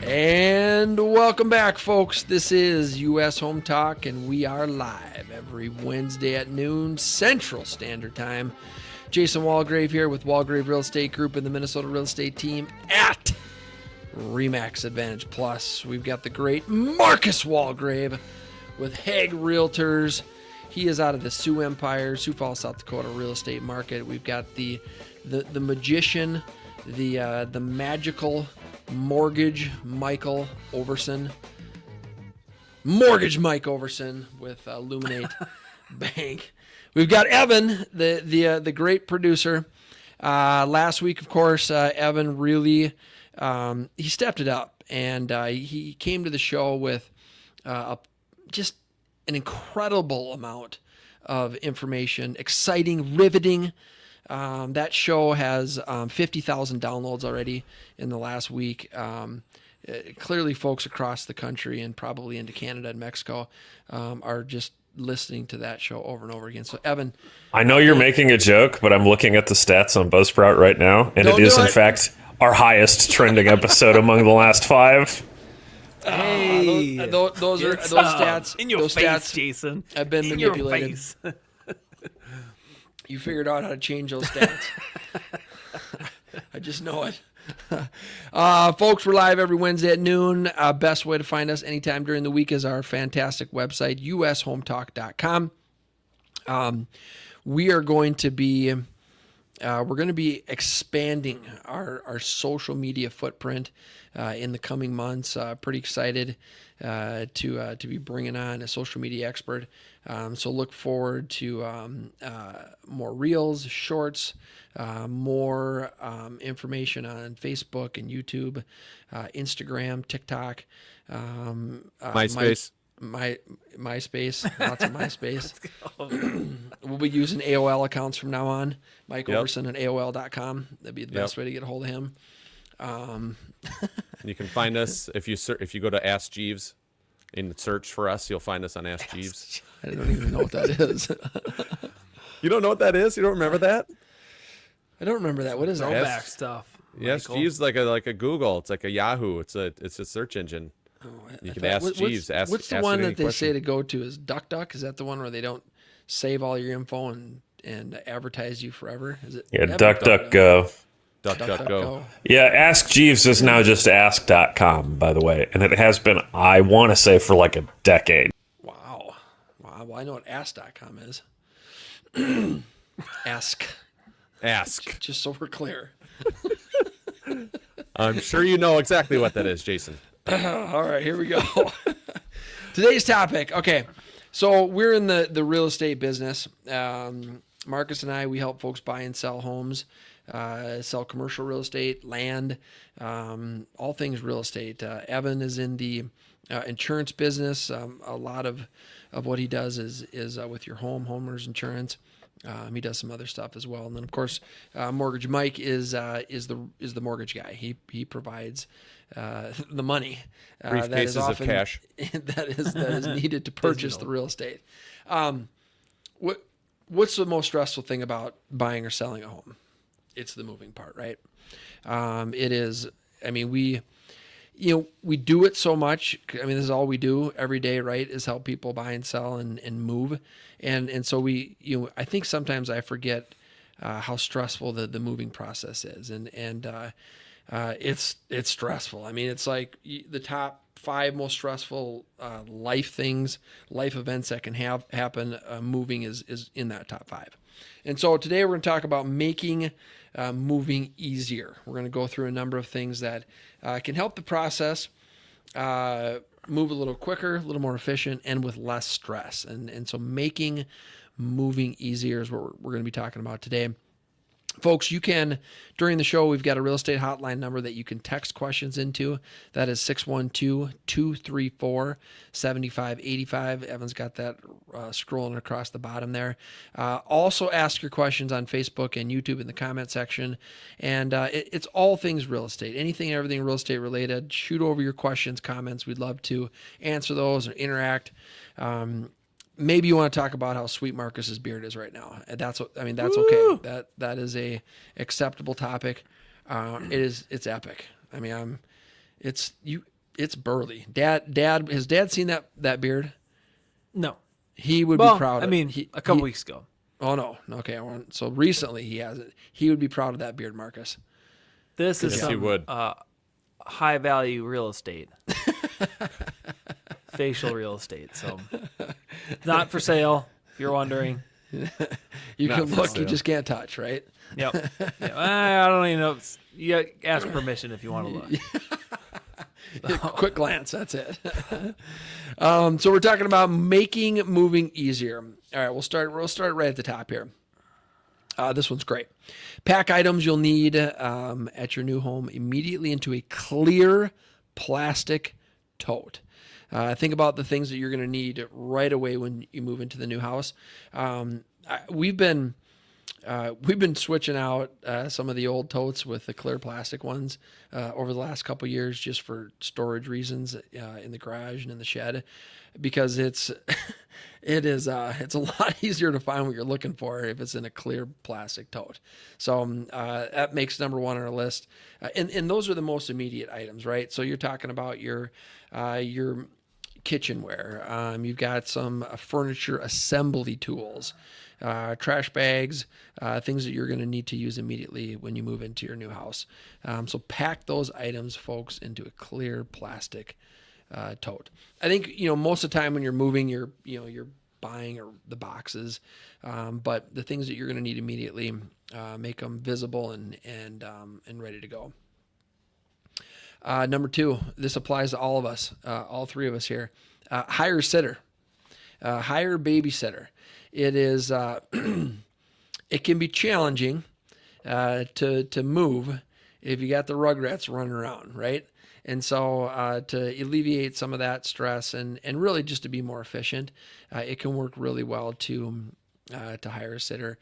And welcome back, folks. This is U.S. Home Talk, and we are live every Wednesday at noon Central Standard Time. Jason Walgrave here with Walgrave Real Estate Group and the Minnesota Real Estate Team at RE/MAX Advantage Plus. We've got the great Marcus Walgrave with Hague Realtors. He is out of the Sioux Empire, Sioux Falls, South Dakota real estate market. We've got the magician, the magical Mortgage Michael Overson. Mortgage Mike Overson with Luminate Bank. We've got Evan, the great producer. Last week, of course, Evan really he stepped it up, and he came to the show with just an incredible amount of information, exciting, riveting. That show has 50,000 downloads already in the last week. Clearly, folks across the country and probably into Canada and Mexico are just listening to that show over and over again. So, Evan, I know you're making a joke, but I'm looking at the stats on Buzzsprout right now, and it is, in fact, our highest trending episode among the last 5. Hey, those stats in your those face, stats Jason. have been in manipulated. Your face. You figured out how to change those stats. I just know it. Folks, we're live every Wednesday at noon. Best way to find us anytime during the week is our fantastic website, ushometalk.com. We are going to be expanding our social media footprint in the coming months. Pretty excited to be bringing on a social media expert. So look forward to more reels, shorts, more information on Facebook and YouTube, Instagram, TikTok, MySpace. MySpace, lots of MySpace. We'll be using AOL accounts from now on. Mike Overson at AOL.com. That'd be the best way to get a hold of him. You can find us if you go to Ask Jeeves and search for us, you'll find us on Ask Jeeves. I don't even know what that is. You don't know what that is? You don't remember that? I don't remember that. What is that? Throwback stuff. Yes, Michael. Jeeves like a Google. It's like a Yahoo. It's a search engine. You can ask Jeeves. What's the one that they say to go to? Is DuckDuck? Is that the one where they don't save all your info and advertise you forever? Is it? Yeah, DuckDuckGo. DuckDuckGo. Yeah, Ask Jeeves is now just ask.com, by the way. And it has been, I want to say, for like a decade. Wow. Well, I know what ask.com is. Ask. Just so we're clear. I'm sure you know exactly what that is, Jason. All right, here we go. Today's topic. Okay, so we're in the real estate business. Marcus and I, we help folks buy and sell homes, sell commercial real estate, land, all things real estate. Evan is in the insurance business. A lot of what he does is with your homeowners insurance. He does some other stuff as well, and then of course, Mortgage Mike is the mortgage guy. He provides the money that is Briefcases often of cash that is needed to purchase the real estate. What's the most stressful thing about buying or selling a home? It's the moving part, right? It is. I mean, we do it so much. I mean, this is all we do every day, right? Is help people buy and sell and move. And so I think sometimes I forget how stressful the moving process is. And it's stressful. I mean, it's like the top 5 most stressful life events that can happen. Moving is in that top 5. And so today we're going to talk about making moving easier. We're going to go through a number of things that can help the process move a little quicker, a little more efficient, and with less stress. And so making moving easier is what we're going to be talking about today. Folks, you can, during the show, we've got a real estate hotline number that you can text questions into. That is 612-234-7585. Evan's got that scrolling across the bottom there. Also, ask your questions on Facebook and YouTube in the comment section. And it's all things real estate. Anything and everything real estate related. Shoot over your questions, comments. We'd love to answer those or interact. Maybe you want to talk about how sweet Marcus's beard is right now. That's okay. That is a acceptable topic. It's epic. I mean, It's burly. Has Dad seen that beard? No. He would Well, be proud. I mean, a couple weeks ago. Oh no. Okay. So recently he hasn't. He would be proud of that beard, Marcus. This is Yes, he some would. high value real estate. Facial real estate. So not for sale, if you're wondering. You Not can for look, you sale. just can't touch, right? Yep. I don't even know. You ask permission if you want to look. Quick glance, that's it. So we're talking about making moving easier. All right, we'll start right at the top here. This one's great. Pack items you'll need at your new home immediately into a clear plastic tote. Think about the things that you're going to need right away when you move into the new house. We've been switching out some of the old totes with the clear plastic ones over the last couple of years, just for storage reasons in the garage and in the shed, because it's a lot easier to find what you're looking for if it's in a clear plastic tote. So that makes number one on our list, and those are the most immediate items, right? So you're talking about your kitchenware. You've got some furniture assembly tools. Trash bags, things that you're going to need to use immediately when you move into your new house. So pack those items, folks, into a clear plastic tote. I think most of the time when you're moving, you're buying the boxes, but the things that you're going to need immediately, make them visible and ready to go. Number two, this applies to all of us, all three of us here. Hire a sitter, hire a babysitter. It is, it can be challenging to move if you got the Rugrats running around, right? And so to alleviate some of that stress and really just to be more efficient, it can work really well to hire a sitter,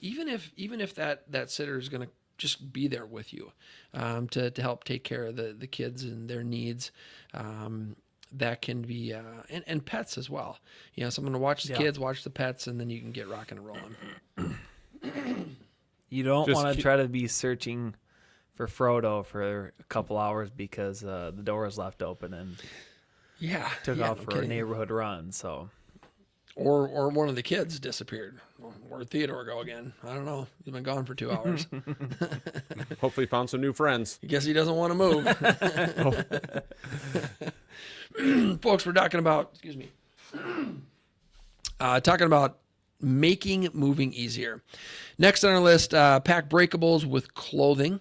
even if that sitter is going to just be there with you to help take care of the kids and their needs. That can be and pets as well. Someone to watch the kids, watch the pets, and then you can get rocking and rolling. You don't Just want to try to be searching for Frodo for a couple hours because the door was left open and took off for a neighborhood run. So, or one of the kids disappeared. Where'd Theodore go again? I don't know. He's been gone for 2 hours. Hopefully found some new friends. I guess he doesn't want to move. Folks, we're talking about, talking about making moving easier. Next on our list, pack breakables with clothing.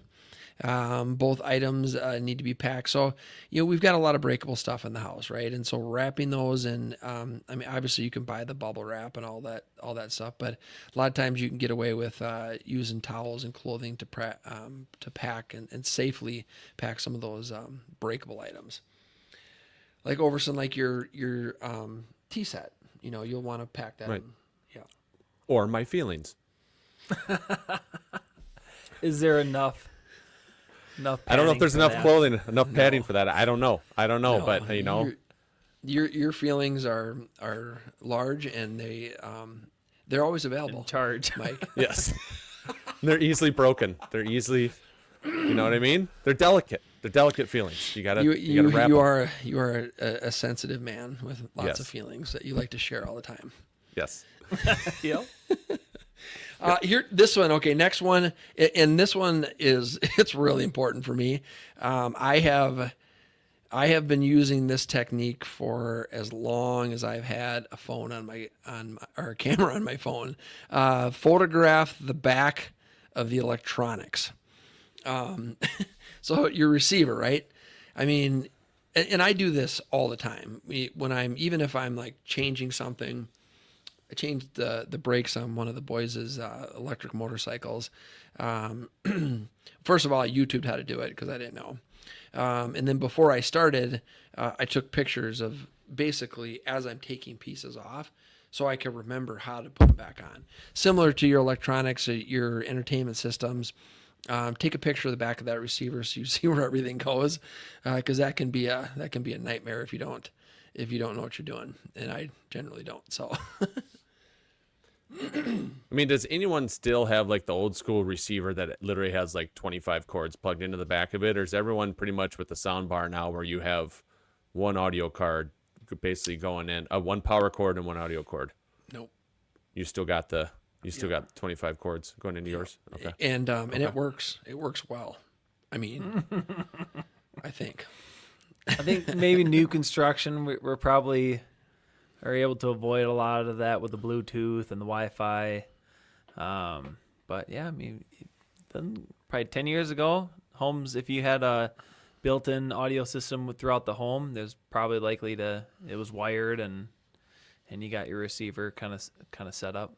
Both items need to be packed. So, we've got a lot of breakable stuff in the house, right? And so wrapping those in, obviously you can buy the bubble wrap and all that stuff, but a lot of times you can get away with using towels and clothing to pack and safely pack some of those breakable items. Like over some, like your tea set, you'll want to pack that. Right. Yeah. Or my feelings. is there enough? I don't know if there's for enough that? clothing, enough padding for that. I don't know, No, but your feelings are large and they're always available. In charge. Mike. yes, they're easily broken. They're easily, you know what I mean? They're delicate. They're delicate feelings. You gotta wrap them. You are a sensitive man with lots Yes. of feelings that you like to share all the time. Yes. Yep. Here, this one. Okay, next one, and this one it's really important for me. I have been using this technique for as long as I've had a phone or a camera on my phone. Photograph the back of the electronics. So your receiver, right? And I do this all the time. Even if I'm like changing something. I changed the brakes on one of the boys' electric motorcycles. First of all, I YouTubed how to do it because I didn't know. And then before I started, I took pictures of basically as I'm taking pieces off so I could remember how to put them back on. Similar to your electronics, your entertainment systems, take a picture of the back of that receiver so you see where everything goes, because that can be a nightmare if you don't know what you're doing, and I generally don't. So, Does anyone still have like the old school receiver that literally has like 25 cords plugged into the back of it, or is everyone pretty much with the sound bar now where you have one audio card basically going in, one power cord and one audio cord. Nope. You still got 25 cords going into yours. Okay. And it works. It works well. I mean, I think maybe new construction, we're probably are able to avoid a lot of that with the Bluetooth and the Wi-Fi. But yeah, I mean, probably 10 years ago, homes, if you had a built-in audio system throughout the home, there's probably likely it was wired and you got your receiver kind of set up.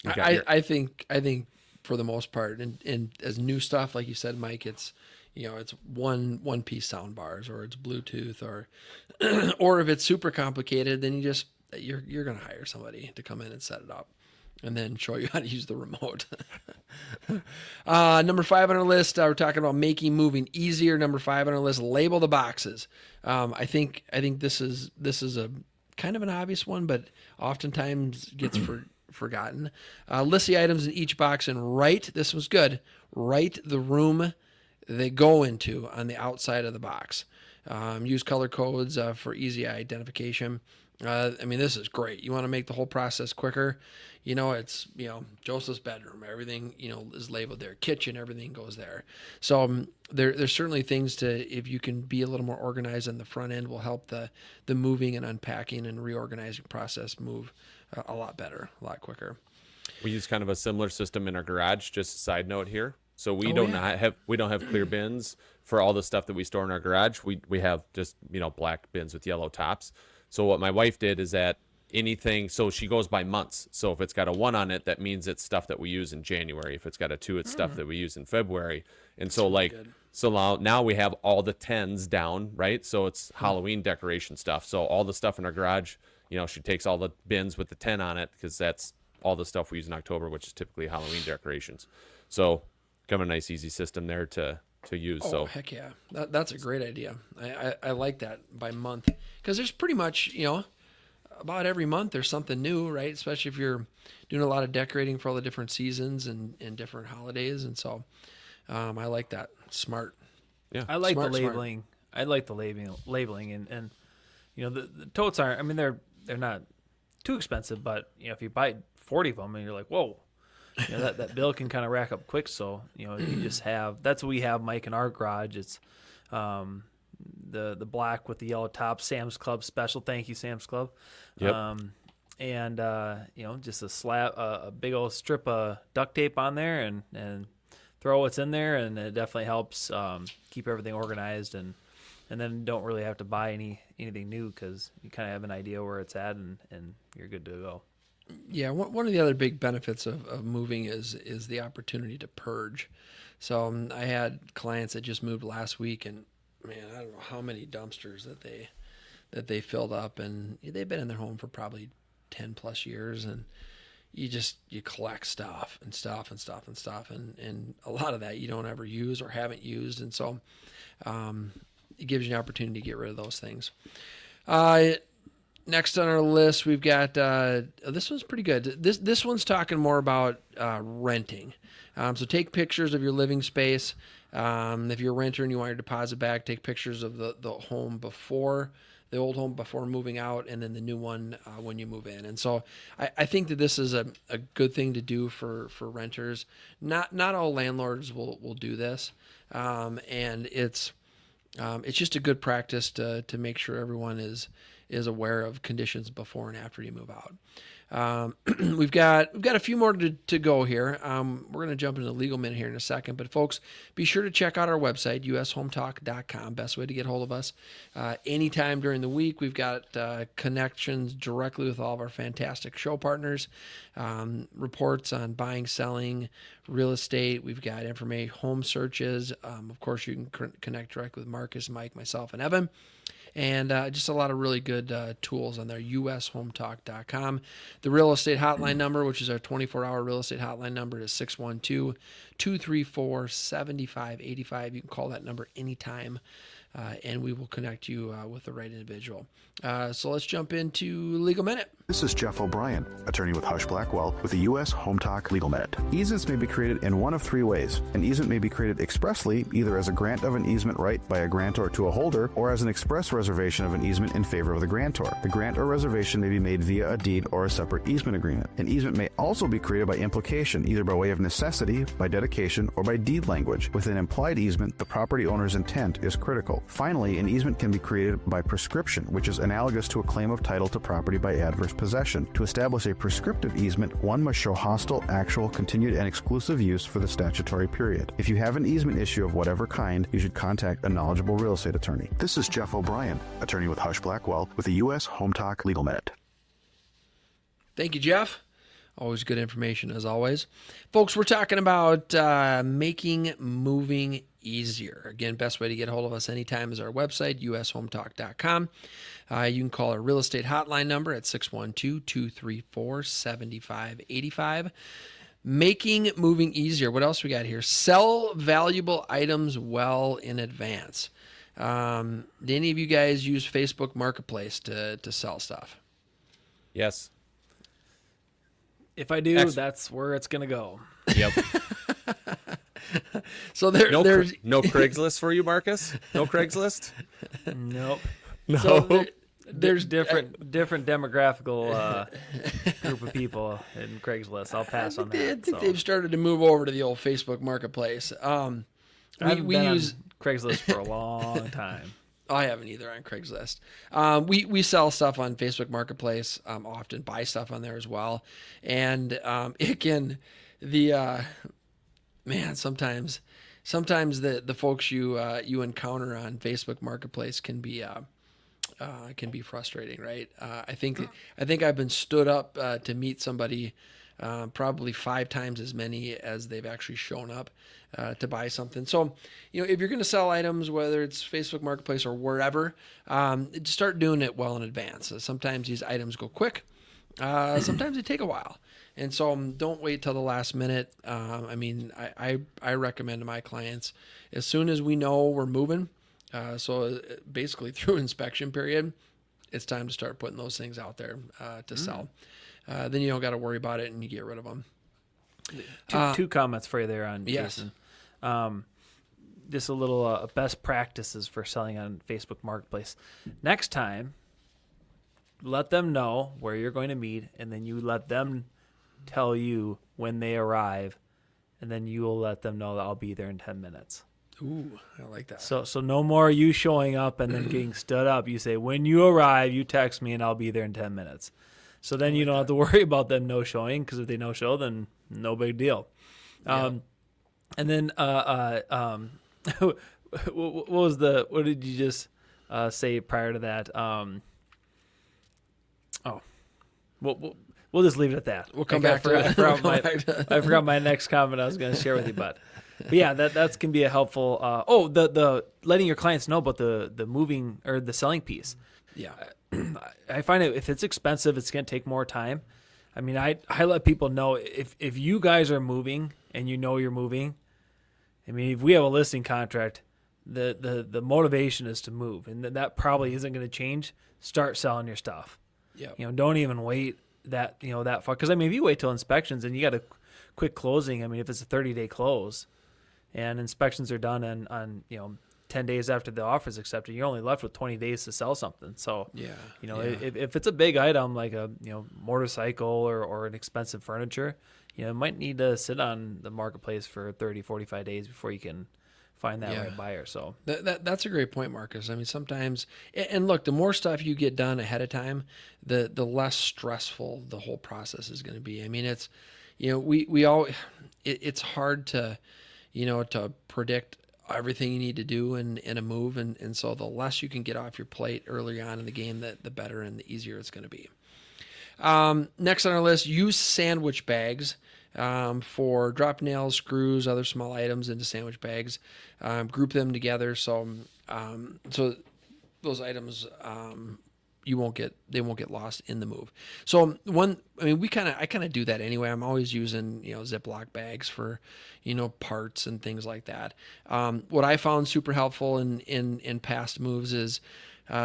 I think for the most part, and as new stuff, like you said, Mike, it's it's one piece sound bars, or it's Bluetooth, or or if it's super complicated, then you're gonna hire somebody to come in and set it up, and then show you how to use the remote. Number 5 on our list, we're talking about making moving easier. Number 5 on our list, label the boxes. I think this is a kind of an obvious one, but oftentimes gets forgotten. List the items in each box and write the room they go into on the outside of the box. Use color codes for easy identification. This is great. You want to make the whole process quicker. It's, Joseph's bedroom, everything, is labeled there. Kitchen, everything goes there. So there's certainly things if you can be a little more organized on the front end, will help the moving and unpacking and reorganizing process move a lot better, a lot quicker. We use kind of a similar system in our garage. Just a side note here. So we don't have clear bins for all the stuff that we store in our garage. We have just, black bins with yellow tops. So what my wife did is that anything, so she goes by months. So if it's got a 1 on it, that means it's stuff that we use in January. If it's got a 2, it's stuff that we use in February. And so now we have all the 10s down, right? So it's Halloween decoration stuff. So all the stuff in our garage, she takes all the bins with the 10 on it, because that's all the stuff we use in October, which is typically Halloween decorations. So kind of a nice, easy system there to use. Oh, so heck yeah. That's a great idea. I like that by month, because there's pretty much, about every month there's something new, right? Especially if you're doing a lot of decorating for all the different seasons and different holidays. And so I like that. Smart. Yeah. I like the labeling. Smart. I like the labeling and the totes aren't, they're not too expensive, but if you buy 40 of them and you're like, whoa, that bill can kind of rack up quick. So, you just have, that's what we have, Mike, in our garage. It's the black with the yellow top, Sam's Club special. Thank you, Sam's Club. Yep. Just a big old strip of duct tape on there and throw what's in there. And it definitely helps keep everything organized and then don't really have to buy anything new, because you kind of have an idea where it's at and you're good to go. Yeah, one of the other big benefits of moving is the opportunity to purge. So I had clients that just moved last week, and man, I don't know how many dumpsters that they filled up, and they've been in their home for probably 10 plus years, and you collect stuff and a lot of that you don't ever use or haven't used, and so it gives you an opportunity to get rid of those things. Next on our list, we've got this one's pretty good. This one's talking more about renting. So take pictures of your living space. If you're a renter and you want your deposit back, take pictures of the home before, the old home before moving out, and then the new one when you move in. And so I think that this is a good thing to do for renters. Not all landlords will do this, and it's just a good practice to make sure everyone is aware of conditions before and after you move out. We've got a few more to go here. We're going to jump into the legal minute here in a second, but folks, be sure to check out our website, ushometalk.com. Best way to get hold of us. Anytime during the week, we've got connections directly with all of our fantastic show partners, reports on buying, selling, real estate. We've got information, home searches. Of course, you can connect directly with Marcus, Mike, myself, and Evan. And just a lot of really good tools on there, ushometalk.com. The real estate hotline number, which is our 24-hour real estate hotline number, is 612-234-7585. You can call that number anytime. and we will connect you with the right individual. So let's jump into Legal Minute. This is Jeff O'Brien, attorney with Hush Blackwell with the U.S. Home Talk Legal Minute. Easements may be created in one of three ways. An easement may be created expressly, either as a grant of an easement right by a grantor to a holder, or as an express reservation of an easement in favor of the grantor. The grant or reservation may be made via a deed or a separate easement agreement. An easement may also be created by implication, either by way of necessity, by dedication, or by deed language. With an implied easement, the property owner's intent is critical. Finally, an easement can be created by prescription, which is analogous to a claim of title to property by adverse possession. To establish a prescriptive easement, one must show hostile, actual, continued, and exclusive use for the statutory period. If you have an easement issue of whatever kind, you should contact a knowledgeable real estate attorney. This is Jeff O'Brien, attorney with Hush Blackwell with the U.S. Home Talk Legal Minute. Thank you, Jeff. Always good information, as always. Folks, we're talking about making moving easier. Again, best way to get a hold of us anytime is our website, ushometalk.com. You can call our real estate hotline number at 612-234-7585. Making moving easier. What else we got here? Sell valuable items well in advance. Do any of you guys use Facebook Marketplace to sell stuff? Yes. If I do, that's where it's going to go. Yep. So there's no Craigslist for you, Marcus? No Craigslist? Nope. No. So There's different demographical group of people in Craigslist. I'll pass on that. I think they've started to move over to the old Facebook Marketplace. I haven't We been use on Craigslist for a long time. I haven't either on Craigslist. We sell stuff on Facebook Marketplace, often buy stuff on there as well. And it can, sometimes the folks you encounter on Facebook Marketplace can be frustrating, right? I think I've been stood up to meet somebody probably 5 times as many as they've actually shown up to buy something. So, if you're going to sell items, whether it's Facebook Marketplace or wherever, start doing it well in advance. Sometimes these items go quick. Sometimes they take a while. And so don't wait till the last minute. I recommend to my clients, as soon as we know we're moving, so basically through inspection period, it's time to start putting those things out there to sell. Then you don't got to worry about it and you get rid of them. Two comments for you there on Yes. Jason. Just a little best practices for selling on Facebook Marketplace. Next time, let them know where you're going to meet, and then you let them tell you when they arrive, and then you will let them know that I'll be there in 10 minutes. Ooh, I like that. So no more you showing up and then getting stood up. You say, when you arrive, you text me and I'll be there in 10 minutes. So then you don't have to worry about them no showing, because if they no show, then no big deal. And then what did you just say prior to that? We'll just leave it at that. We'll come back to it. I forgot my next comment I was going to share with you, but yeah, that can be a helpful. The letting your clients know about the moving or the selling piece. Yeah. I find it, if it's expensive, it's going to take more time. I mean, I let people know if you guys are moving and you know you're moving. I mean, if we have a listing contract, the motivation is to move, and that probably isn't going to change. Start selling your stuff. Yeah. Don't even wait that far, because I mean, if you wait till inspections and you got a quick closing, I mean, if it's a 30-day close and inspections are done on 10 days after the offer is accepted, you're only left with 20 days to sell something. So, if it's a big item like a motorcycle or an expensive furniture, it might need to sit on the marketplace for 30, 45 days before you can find that right buyer. So that's a great point, Marcus. I mean, sometimes, and look, the more stuff you get done ahead of time, the less stressful the whole process is going to be. I mean, it's, it's hard to, to predict everything you need to do in a move. And so the less you can get off your plate early on in the game, the better and the easier it's going to be. Next on our list, use sandwich bags for drop nails, screws, other small items into sandwich bags. Group them together so those items they won't get lost in the move. So I kind of do that anyway. I'm always using, Ziploc bags for, parts and things like that. What I found super helpful in past moves is,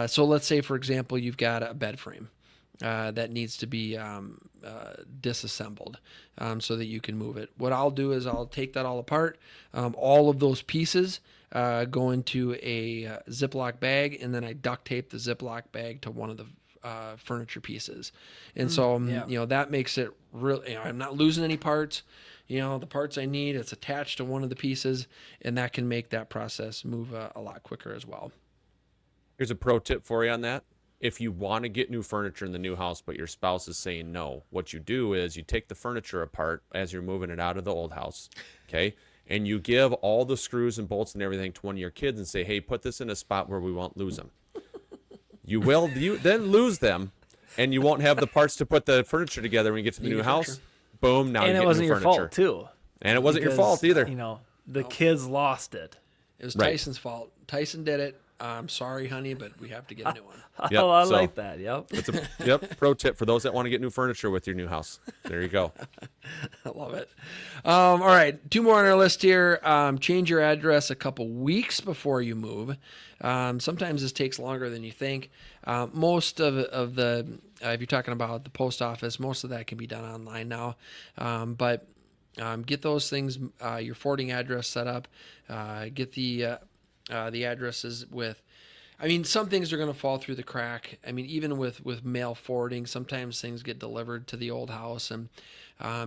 so let's say, for example, you've got a bed frame that needs to be disassembled so that you can move it. What I'll do is I'll take that all apart. All of those pieces go into a Ziploc bag, and then I duct tape the Ziploc bag to one of the furniture pieces. And that makes it really, I'm not losing any parts. The parts I need, it's attached to one of the pieces, and that can make that process move a lot quicker as well. Here's a pro tip for you on that. If you want to get new furniture in the new house, but your spouse is saying no, what you do is you take the furniture apart as you're moving it out of the old house, okay? And you give all the screws and bolts and everything to one of your kids and say, hey, put this in a spot where we won't lose them. You then lose them, and you won't have the parts to put the furniture together when you get to the new house. Boom, now you get new furniture. And it wasn't your fault, too. And it wasn't your fault either. The kids lost it. It was Tyson's fault. Tyson did it. I'm sorry, honey, but we have to get a new one. Yep, I like that. Yep. Pro tip for those that want to get new furniture with your new house. There you go. I love it. All right, 2 more on our list here. Change your address a couple weeks before you move. Sometimes this takes longer than you think. Most of the, if you're talking about the post office, most of that can be done online now. But get those things, your forwarding address set up. Get the addresses with, some things are going to fall through the crack. Even with mail forwarding, sometimes things get delivered to the old house, and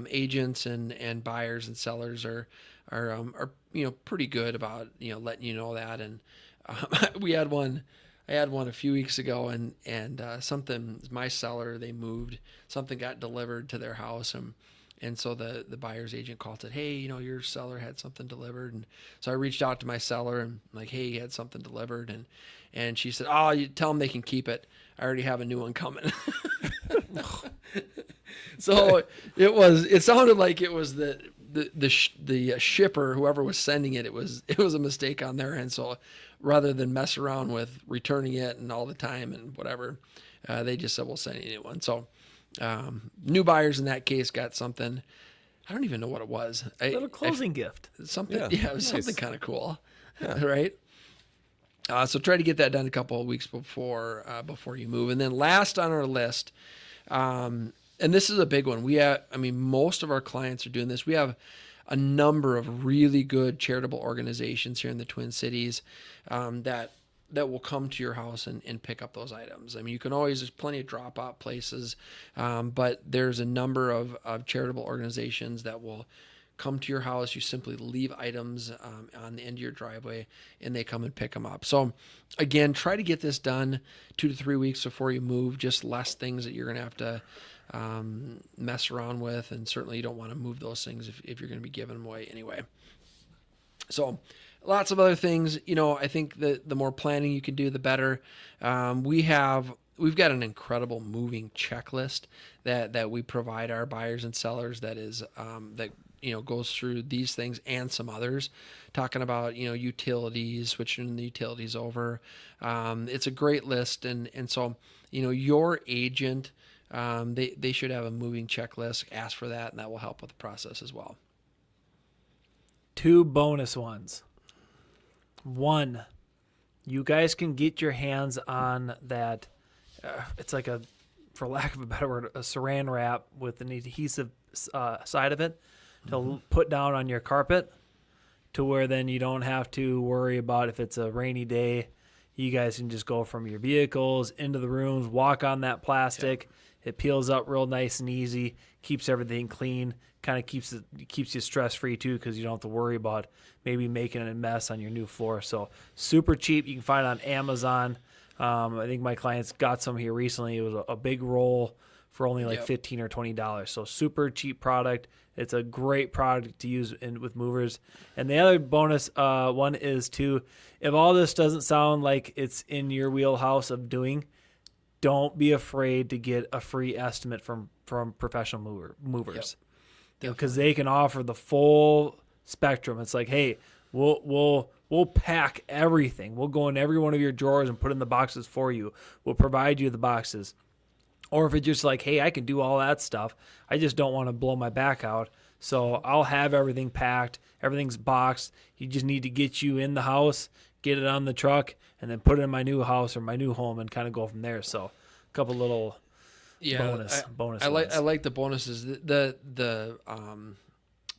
agents and buyers and sellers are pretty good about letting you know that. And I had one a few weeks ago, and something, my seller, they moved, something got delivered to their house, and so the buyer's agent called and said, hey, your seller had something delivered. And so I reached out to my seller and like, hey, he had something delivered. And she said, oh, you tell them they can keep it. I already have a new one coming. So it sounded like it was the shipper, whoever was sending it, it was a mistake on their end. So rather than mess around with returning it and all the time and whatever, they just said, we'll send you a new one. So new buyers in that case got something. I don't even know what it was. A little closing gift. Something. Yeah, it was something kind of cool. Yeah. Right. So try to get that done a couple of weeks before you move. And then last on our list, and this is a big one. We have, most of our clients are doing this. We have a number of really good charitable organizations here in the Twin Cities that will come to your house and pick up those items. You can always, there's plenty of drop-off places, but there's a number of charitable organizations that will come to your house. You simply leave items on the end of your driveway, and they come and pick them up. So again, try to get this done 2 to 3 weeks before you move, just less things that you're going to have to mess around with, and certainly you don't want to move those things if you're going to be giving them away anyway. So lots of other things, I think that the more planning you can do, the better. We've got an incredible moving checklist that we provide our buyers and sellers that is, goes through these things and some others, talking about, utilities, switching the utilities over. It's a great list. And so, your agent, they should have a moving checklist. Ask for that, and that will help with the process as well. 2 bonus ones. 1, you guys can get your hands on that. It's like for lack of a better word, a saran wrap with an adhesive side of it to put down on your carpet, to where then you don't have to worry about if it's a rainy day. You guys can just go from your vehicles into the rooms, walk on that plastic. Yep. It peels up real nice and easy, keeps everything clean, kind of keeps you stress-free too, because you don't have to worry about maybe making a mess on your new floor. So super cheap. You can find it on Amazon. I think my clients got some here recently. It was a big roll for only like $15 or $20. So super cheap product. It's a great product to use with movers. And the other bonus one is if all this doesn't sound like it's in your wheelhouse of doing, don't be afraid to get a free estimate from professional movers. Because they can offer the full spectrum. It's like, hey, We'll pack everything. We'll go in every one of your drawers and put in the boxes for you. We'll provide you the boxes. Or if it's just like, hey, I can do all that stuff. I just don't want to blow my back out. So I'll have everything packed. Everything's boxed. You just need to get you in the house, get it on the truck, and then put it in my new house or my new home and kind of go from there. So a couple little bonus. I like the bonuses.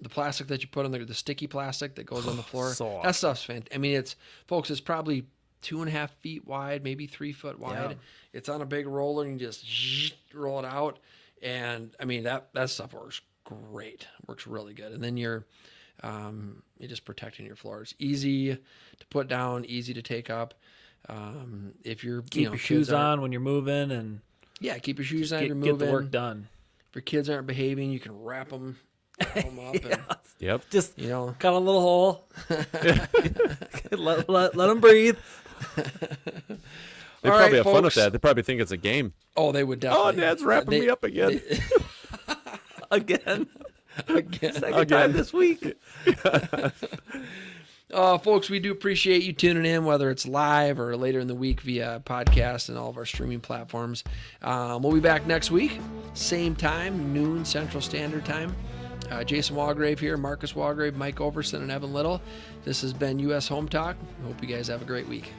The plastic that you put on there, the sticky plastic that goes on the floor. So awesome. That stuff's fantastic. I mean, it's probably 2.5 feet wide, maybe 3 foot wide. Yeah. It's on a big roller and you just roll it out. And I mean, that stuff works great. Works really good. And then you're just protecting your floors. Easy to put down, easy to take up. If you're keep your shoes on when you're moving, and keep your shoes on. You're moving. Get the work done. If your kids aren't behaving, you can wrap them up. And, Yep. Just cut a little hole. let them breathe. They probably have fun with that. They probably think it's a game. Oh, they would definitely. Oh, Dad's wrapping me up again. Again. Second Again. time this week. Folks, we do appreciate you tuning in, whether it's live or later in the week via podcast and all of our streaming platforms. We'll be back next week, same time, noon Central Standard Time. Jason Walgrave here, Marcus Walgrave, Mike Overson, and Evan Little. This has been U.S. Home Talk. Hope you guys have a great week.